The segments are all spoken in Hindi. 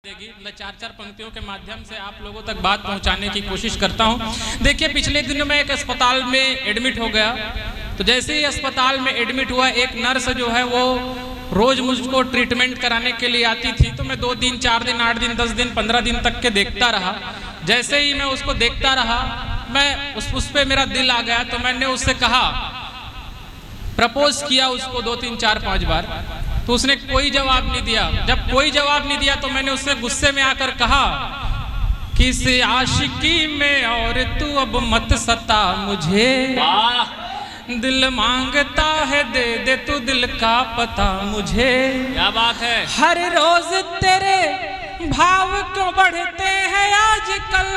देगी। मैं चार पंक्तियों के माध्यम से आप लोगों तक बात पहुंचाने की कोशिश करता हूं। देखिए, पिछले दिनों मैं एक अस्पताल में एडमिट हो गया, तो जैसे ही अस्पताल में एडमिट हुआ, एक नर्स जो है वो रोज मुझको ट्रीटमेंट कराने के लिए आती थी। तो मैं 2 दिन 4 दिन 8 दिन 10 दिन 15 दिन तक के देखता रहा। जैसे ही मैं उसको देखता रहा, मैं उस पे मेरा दिल आ गया। तो मैंने उससे कहा, प्रपोज किया उसको 2 3 4 5 बार, तो उसने कोई जवाब नहीं दिया। जब कोई जवाब नहीं दिया तो मैंने उससे गुस्से में आकर कहा कि इस आशिकी में और तू अब मत सता मुझे, दिल मांगता है दे दे तू दिल का पता मुझे। क्या बात है। हर रोज तेरे भाव क्यों बढ़ते हैं आजकल।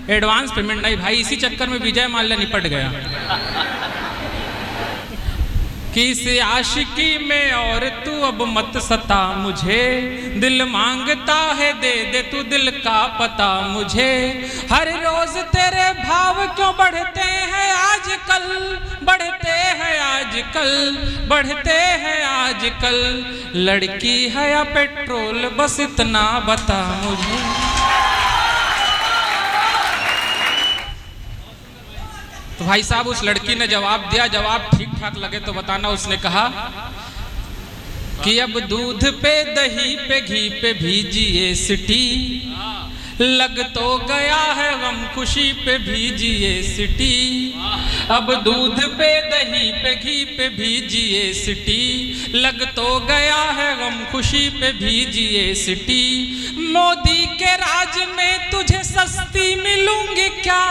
एडवांस पेमेंट नहीं भाई, इसी चक्कर में विजय माल्या निपट गया। कि इस आशिकी में और तू अब मत सता मुझे, दिल मांगता है दे दे तू दिल का पता मुझे। हर रोज तेरे भाव क्यों बढ़ते हैं आजकल, बढ़ते हैं आजकल, बढ़ते हैं आजकल। लड़की है या पेट्रोल बस इतना बता मुझे। तो भाई साहब, उस लड़की ने जवाब दिया, जवाब ठीक ठाक लगे तो बताना। उसने कहा कि अब दूध पे दही पे घी पे भीजिए सिटी, लग तो गया है गम खुशी पे भीजिए सिटी। अब दूध पे दही पे घी पे भीजिए सिटी, लग तो गया है गम खुशी पे भीजिए सिटी। मोदी के राज में तुझे सस्ती मिलूंगी क्या,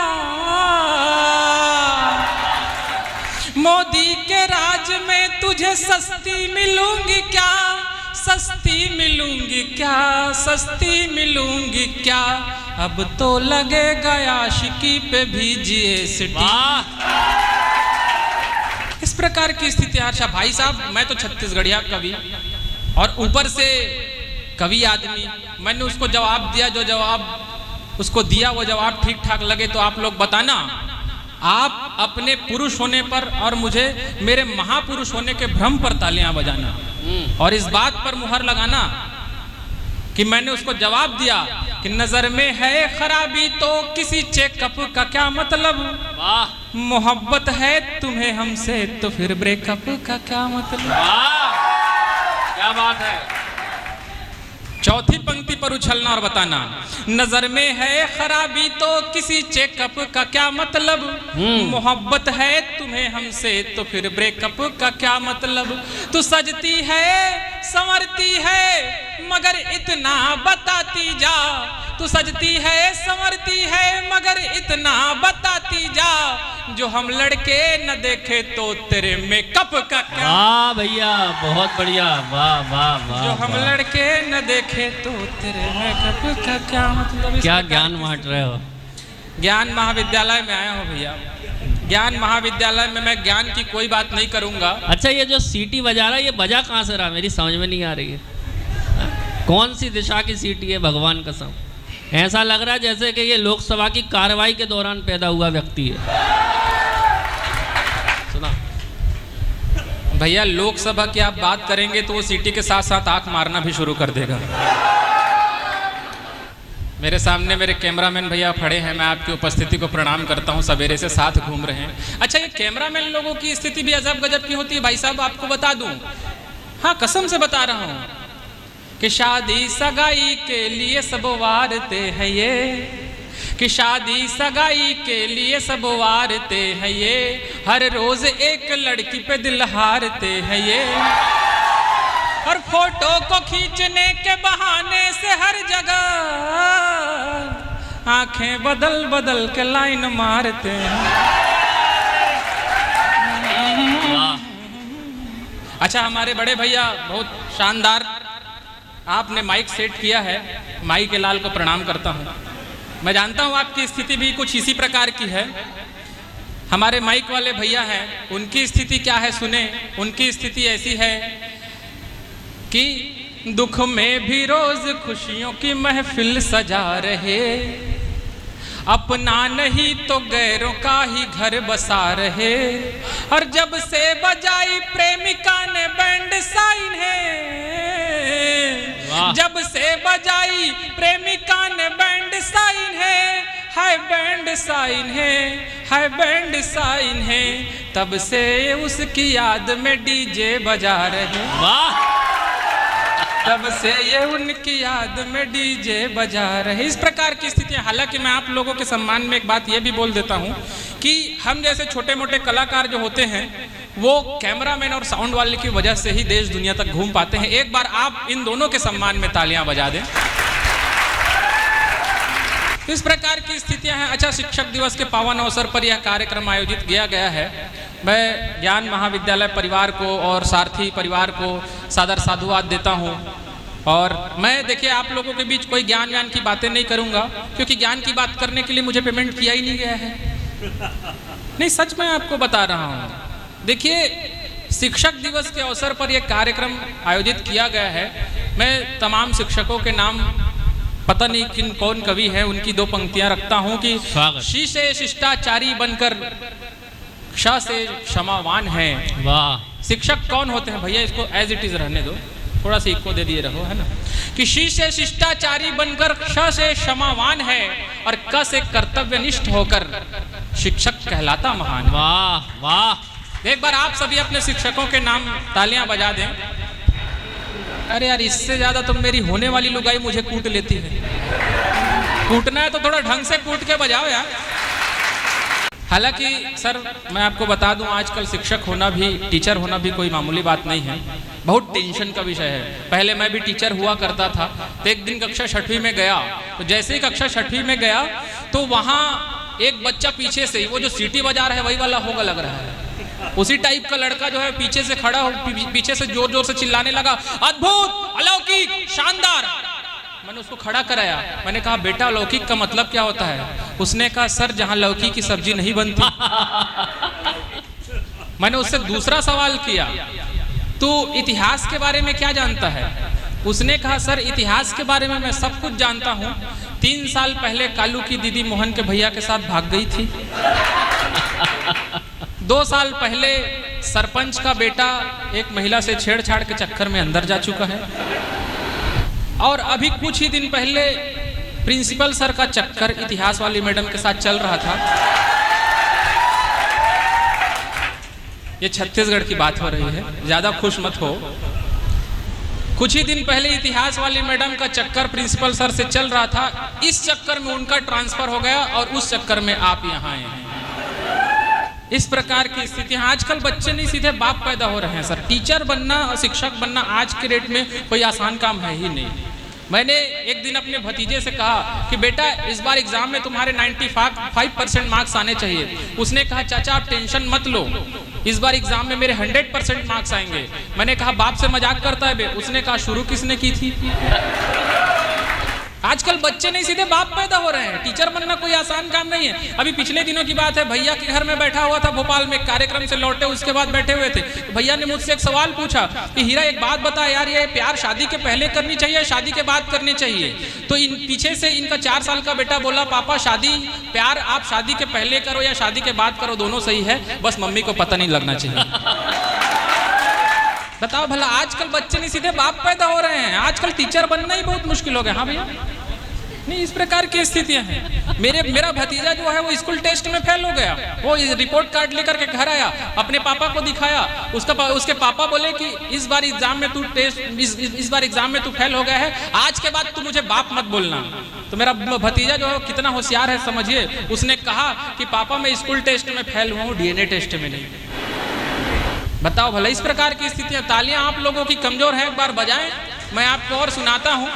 मोदी के राज में तुझे सस्ती मिलूंगी क्या, सस्ती मिलूंगी क्या, सस्ती मिलूंगी क्या। अब तो लगेगा आशिकी पे भीजिए सिटी। इस प्रकार की स्थिति। अच्छा भाई साहब, मैं तो छत्तीसगढ़िया कवि और ऊपर से कवि आदमी, मैंने उसको जवाब दिया। जो जवाब उसको दिया वो जवाब ठीक ठाक लगे तो आप लोग बताना। आप अपने पुरुष होने पर और मुझे मेरे महापुरुष होने के भ्रम पर तालियां बजाना और इस बात पर मुहर लगाना कि मैंने उसको जवाब दिया कि नजर में है खराबी तो किसी चेकअप का क्या मतलब। मोहब्बत है तुम्हें हमसे तो फिर ब्रेकअप का क्या मतलब। क्या बात है। चौथी पंक्ति पर उछलना और बताना। नजर में है खराबी तो किसी चेकअप का क्या मतलब। मोहब्बत है तुम्हें हमसे तो फिर ब्रेकअप का क्या मतलब। तू सजती है संवरती है मगर इतना बताती जा, तू सजती है संवरती है मगर इतना बताती जा। जो हम लड़के न देखे तो तेरे मेकअप का क्या। वाह भैया, बहुत बढ़िया। वाह वाह वाह। जो हम लड़के न देखे तो तेरे मेकअप का क्या मतलब। क्या ज्ञान बांट रहे हो। ज्ञान महाविद्यालय में आया हूँ भैया। ज्ञान महाविद्यालय में मैं ज्ञान की कोई बात नहीं करूंगा। अच्छा, ये जो सीटी बजा रहा है ये बजा कहाँ से रहा, मेरी समझ में नहीं आ रही है। कौन सी दिशा की सीटी है, भगवान कसम। ऐसा लग रहा है जैसे कि ये लोकसभा की कार्रवाई के दौरान पैदा हुआ व्यक्ति है। सुना भैया, लोकसभा की आप बात करेंगे तो वो सीटी के साथ साथ आंख मारना भी शुरू कर देगा। मेरे सामने मेरे कैमरामैन भैया खड़े हैं, मैं आपकी उपस्थिति को प्रणाम करता हूं। सवेरे से साथ घूम रहे हैं। अच्छा, ये कैमरामैन लोगों की स्थिति भी अजब गजब की होती है भाई साहब, आपको बता दूं। हाँ, कसम से बता रहा हूं कि शादी सगाई के लिए सब वारते हैं ये, कि शादी सगाई के लिए सब वारते हैं ये। हर रोज एक लड़की पे दिल हारते हैं ये, और फोटो को खींचने के बहाने से हर जगह आंखें बदल बदल के लाइन मारते हैं। अच्छा, हमारे बड़े भैया बहुत शानदार आपने माइक सेट किया है। माई के लाल को प्रणाम करता हूँ। मैं जानता हूँ आपकी स्थिति भी कुछ इसी प्रकार की है। हमारे माइक वाले भैया हैं, उनकी स्थिति क्या है सुने। उनकी स्थिति ऐसी है कि दुख में भी रोज खुशियों की महफिल सजा रहे, अपना नहीं तो गैरों का ही घर बसा रहे। और जब से बजाई प्रेमिका ने बैंड साइन है, बजाई प्रेमिका ने बैंड साइन है, हाय बैंड साइन है, हाय बैंड साइन है, तब से उसकी याद में डीजे बजा रहे, वाह, तब से ये उनकी याद में डीजे बजा रहे। इस प्रकार की स्थितियां। हालांकि मैं आप लोगों के सम्मान में एक बात ये भी बोल देता हूं कि हम जैसे छोटे मोटे कलाकार जो होते हैं वो कैमरामैन और साउंड वाले की वजह से ही देश दुनिया तक घूम पाते हैं। एक बार आप इन दोनों के सम्मान में तालियां बजा दें। इस प्रकार की स्थितियां हैं। अच्छा, शिक्षक दिवस के पावन अवसर पर यह कार्यक्रम आयोजित किया गया है। मैं ज्ञान महाविद्यालय परिवार को और सारथी परिवार को सादर साधुवाद देता हूं। और मैं देखिए आप लोगों के बीच कोई ज्ञान की बातें नहीं करूंगा, क्योंकि ज्ञान की बात करने के लिए मुझे पेमेंट किया ही नहीं गया है। नहीं, सच मैं आपको बता रहा हूं। देखिए, शिक्षक दिवस के अवसर पर यह कार्यक्रम आयोजित किया गया है। मैं तमाम शिक्षकों के नाम पता नहीं कौन कवि है, उनकी दो पंक्तियां रखता हूं कि शी से शिष्टाचारी बनकर क्ष से क्षमावान है। वाह। शिक्षक कौन होते हैं भैया? इसको एज इट इज रहने दो, थोड़ा सा इको दे दिए रहो, है ना। कि शी से शिष्टाचारी बनकर क्ष से क्षमावान है और क से कर्तव्यनिष्ठ होकर शिक्षक कहलाता महान। वाह वाह। एक बार आप सभी अपने शिक्षकों के नाम तालियां बजा दें। अरे यार, इससे ज्यादा तुम मेरी होने वाली लुगाई मुझे कूट लेती है। कूटना है तो थोड़ा ढंग से कूट के बजाओ यार। हालांकि सर मैं आपको बता दूं, आजकल शिक्षक होना भी, टीचर होना भी कोई मामूली बात नहीं है। बहुत टेंशन का विषय है। पहले मैं भी टीचर हुआ करता था, तो एक दिन कक्षा 6वीं में गया। तो जैसे ही कक्षा 6वीं में गया तो वहाँ एक बच्चा पीछे से, वो जो सीटी बजा रहा है वही वाला होगा लग रहा है, उसी टाइप का लड़का जो है पीछे से खड़ा हो, पीछे से जोर जोर से चिल्लाने लगा, अद्भुत, अलौकिक, शानदार। मैंने उसको खड़ा कराया। मैंने कहा, बेटा लौकिक का मतलब क्या होता है? उसने कहा, सर जहां लौकी की सब्जी नहीं बनती। मैंने उससे दूसरा सवाल किया, तू इतिहास के बारे में क्या जानता है? उसने कहा, सर इतिहास के बारे में मैं सब कुछ जानता हूँ। 3 साल पहले कालू की दीदी मोहन के भैया के साथ भाग गई थी। 2 साल पहले सरपंच का बेटा एक महिला से छेड़छाड़ के चक्कर में अंदर जा चुका है। और अभी कुछ ही दिन पहले प्रिंसिपल सर का चक्कर इतिहास वाली मैडम के साथ चल रहा था। ये छत्तीसगढ़ की बात हो रही है, ज्यादा खुश मत हो। कुछ ही दिन पहले इतिहास वाली मैडम का चक्कर प्रिंसिपल सर से चल रहा था। इस चक्कर में उनका ट्रांसफर हो गया और उस चक्कर में आप यहाँ आए हैं। इस प्रकार की स्थितियां। आजकल बच्चे नहीं सीधे बाप पैदा हो रहे हैं सर। टीचर बनना और शिक्षक बनना आज के डेट में कोई आसान काम है ही नहीं। मैंने एक दिन अपने भतीजे से कहा कि बेटा इस बार एग्जाम में तुम्हारे 95% मार्क्स आने चाहिए। उसने कहा, चाचा आप टेंशन मत लो, इस बार एग्जाम में मेरे 100% मार्क्स आएंगे। मैंने कहा, बाप से मजाक करता है बे? उसने कहा, शुरू किसने की थी? आजकल बच्चे नहीं सीधे बाप पैदा हो रहे हैं। टीचर बनना कोई आसान काम नहीं है। अभी पिछले दिनों की बात है, भैया के घर में बैठा हुआ था भोपाल में, कार्यक्रम से लौटे उसके बाद बैठे हुए थे। भैया ने मुझसे एक सवाल पूछा कि हीरा एक बात बता यार, ये प्यार शादी के पहले करनी चाहिए, शादी के बाद करनी चाहिए? तो पीछे से इनका 4 साल का बेटा बोला, पापा शादी प्यार आप शादी के पहले करो या शादी के बाद करो, दोनों सही है, बस मम्मी को पता नहीं लगना चाहिए। बताओ भला, आजकल बच्चे नहीं सीधे बाप पैदा हो रहे हैं। आजकल टीचर बनना ही बहुत मुश्किल हो गया। हाँ भैया, नहीं इस प्रकार की स्थितियां हैं। मेरा भतीजा जो है वो स्कूल टेस्ट में फेल हो गया। वो रिपोर्ट कार्ड लेकर के घर आया, अपने पापा को दिखाया। उसके पापा बोले कि इस बार एग्जाम में तू फेल हो गया है, आज के बाद तू मुझे बाप मत बोलना। तो मेरा भतीजा जो है कितना होशियार है समझिए। उसने कहा कि पापा मैं स्कूल टेस्ट में फेल हुआ हूँ, DNA टेस्ट में नहीं। बताओ भला, इस प्रकार की स्थितियां। तालियां आप लोगों की कमजोर है, एक बार बजाएं। मैं आपको और सुनाता हूं।